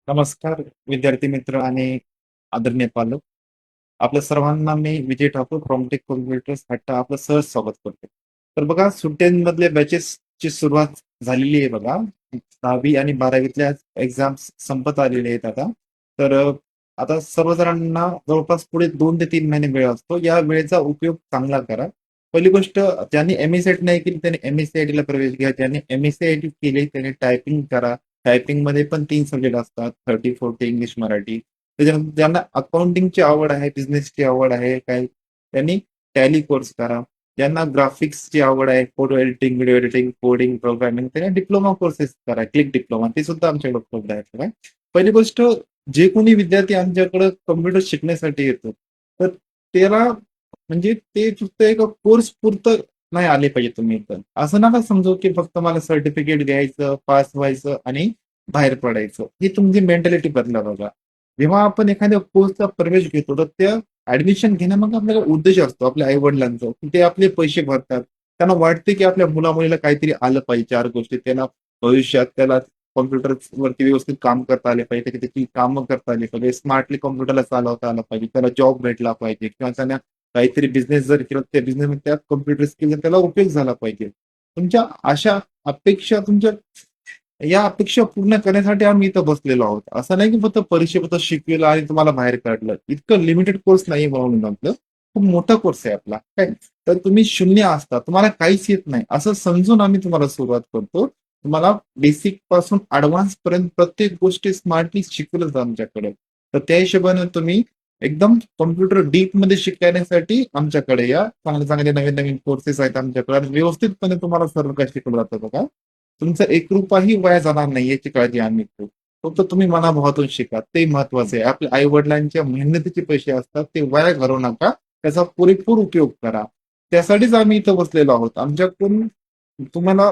नमस्कार विद्यार्थी मित्र आणि आदरणीय पालक. आपल्या सर्वांना मी Vijay Thakur from take computers हट्टा आपलं सहज स्वागत करतो. तर बघा सुट्ट्यांमधल्या बॅचेसची सुरुवात झालेली आहे बघा. 10वी आणि 12वीतल्या एक्झाम्स संपत आलेले आहेत आता. तर आता सर्वजणांना जवळपास पुढे 2 ते 3 महिने वेळ असतो. या वेळेचा उपयोग चांगला करा. पहिली गोष्ट, ज्यांनी एम-एस-सी-आय-टी नाही केली त्यांनी एम-एस-सी-आय-टी ला प्रवेश घ्या. ज्यांनी एम-एस-सी-आय-टी केली त्यांनी टायपिंग करा. टायपिंग मध्ये पण 3 सब्जेक्ट असतात, 30-40 इंग्लिश मराठी. त्याच्यानंतर ज्यांना अकाउंटिंगची आवड आहे, बिझनेसची आवड आहे काय, त्यांनी टॅली कोर्स करा. ज्यांना ग्राफिक्सची आवड आहे, photo editing, video editing, coding, programming, त्यांनी डिप्लोमा कोर्सेस करा. क्लिक डिप्लोमा ते सुद्धा आमच्याकडे उपलब्ध आहेत. काय पहिली गोष्ट, जे कोणी विद्यार्थी आमच्याकडे कम्प्युटर शिकण्यासाठी येतो तर त्याला म्हणजे ते फक्त एका कोर्स पुरतं नाही आले पाहिजे. तुम्ही पण असं नका समजू की फक्त मला सर्टिफिकेट द्यायचं, पास व्हायचं आणि बाहेर पडायचं. ही तुमची मेंटॅलिटी बदला बघा. जेव्हा आपण एखाद्या कोर्सचा प्रवेश घेतो तर त्या ऍडमिशन घेण्यामागे आपल्याला उद्देश असतो आपल्या आई वडिलांचा, की ते आपले पैसे भरतात. त्यांना वाटते की आपल्या मुला-मुलीला काहीतरी आलं पाहिजे, 4 गोष्टी त्याला भविष्यात त्याला कॉम्प्युटर वरती व्यवस्थित काम करता आले पाहिजे, त्याची कामं करता आली पाहिजे, स्मार्टली कॉम्प्युटरला चालवता आलं पाहिजे, त्याला जॉब भेटला पाहिजे किंवा त्यांना काहीतरी बिझनेस जर केला त्या बिझनेस त्यात कॉम्प्युटर स्किल त्याला उपयोग झाला पाहिजे. तुमच्या अशा अपेक्षा, तुमच्या या अपेक्षा पूर्ण करण्यासाठी आम्ही इथं बसलेलो आहोत. असं नाही की फक्त परीक्षेपुरतं शिकवलं आणि तुम्हाला बाहेर काढलं. इतकं लिमिटेड कोर्स नाही म्हणून आपलं. खूप मोठा कोर्स आहे आपला. काय तर तुम्ही शून्य असता, तुम्हाला काहीच येत नाही असं समजून आम्ही तुम्हाला सुरुवात करतो. तुम्हाला बेसिक पासून ऍडव्हान्स पर्यंत प्रत्येक गोष्टी स्मार्टली शिकवलं जातं आमच्याकडे. तर त्या हिशोबाने तुम्ही एकदम कॉम्प्युटर डीप मध्ये शिकण्यासाठी आमच्याकडे या. चांगले चांगले नवीन नवीन कोर्सेस आहेत आमच्याकडे आणि व्यवस्थितपणे तुम्हाला सर्व काही शिकवलं जातं बघा. तुमचा एक रुपयाही वाया जाणार नाही याची काळजी आम्ही घेतो. फक्त तुम्ही मनाभावातून शिका, ते महत्वाचं आहे. आपल्या आई वडिलांच्या मेहनतीचे पैसे असतात ते वाया घालवू नका. त्याचा पुरेपूर उपयोग करा. त्यासाठीच आम्ही इथं बसलेलो आहोत. आमच्याकडून तुम्हाला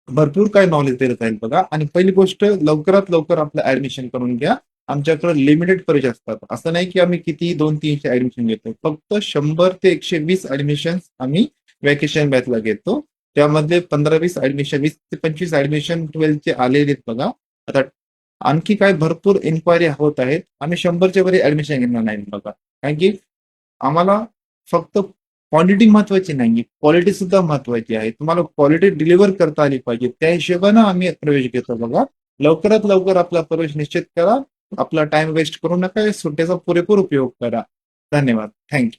भरपूर काही नॉलेज दिलं जाईल बघा. आणि पहिली गोष्ट, लवकरात लवकर आपलं ऍडमिशन करून घ्या. आमच्याकडे लिमिटेड परीक्षा असतात. असं नाही की आम्ही किती 200-300 ऍडमिशन घेतो. फक्त 100 ते 120 ऍडमिशन आम्ही व्हॅकेशन बॅचला घेतो. त्यामधले 15-20 ऍडमिशन, 20 ते 25 ऍडमिशन 12चे आलेले आहेत बघा. आता आणखी काय भरपूर इन्क्वायरी होत आहेत. आम्ही 100च्या वरी ऍडमिशन घेणार नाही बघा. कारण की आम्हाला फक्त क्वांटिटी महत्वाची नाही, क्वालिटी सुद्धा महत्वाची आहे. तुम्हाला क्वालिटी डिलिव्हर करता आली पाहिजे. त्या हिशोबानं आम्ही प्रवेश घेतो बघा. लवकरात लवकर आपला प्रवेश निश्चित करा. आपला टाइम वेस्ट करू नका. या सुट्ट्याचा पुरेपूर उपयोग करा. धन्यवाद. थँक्यू.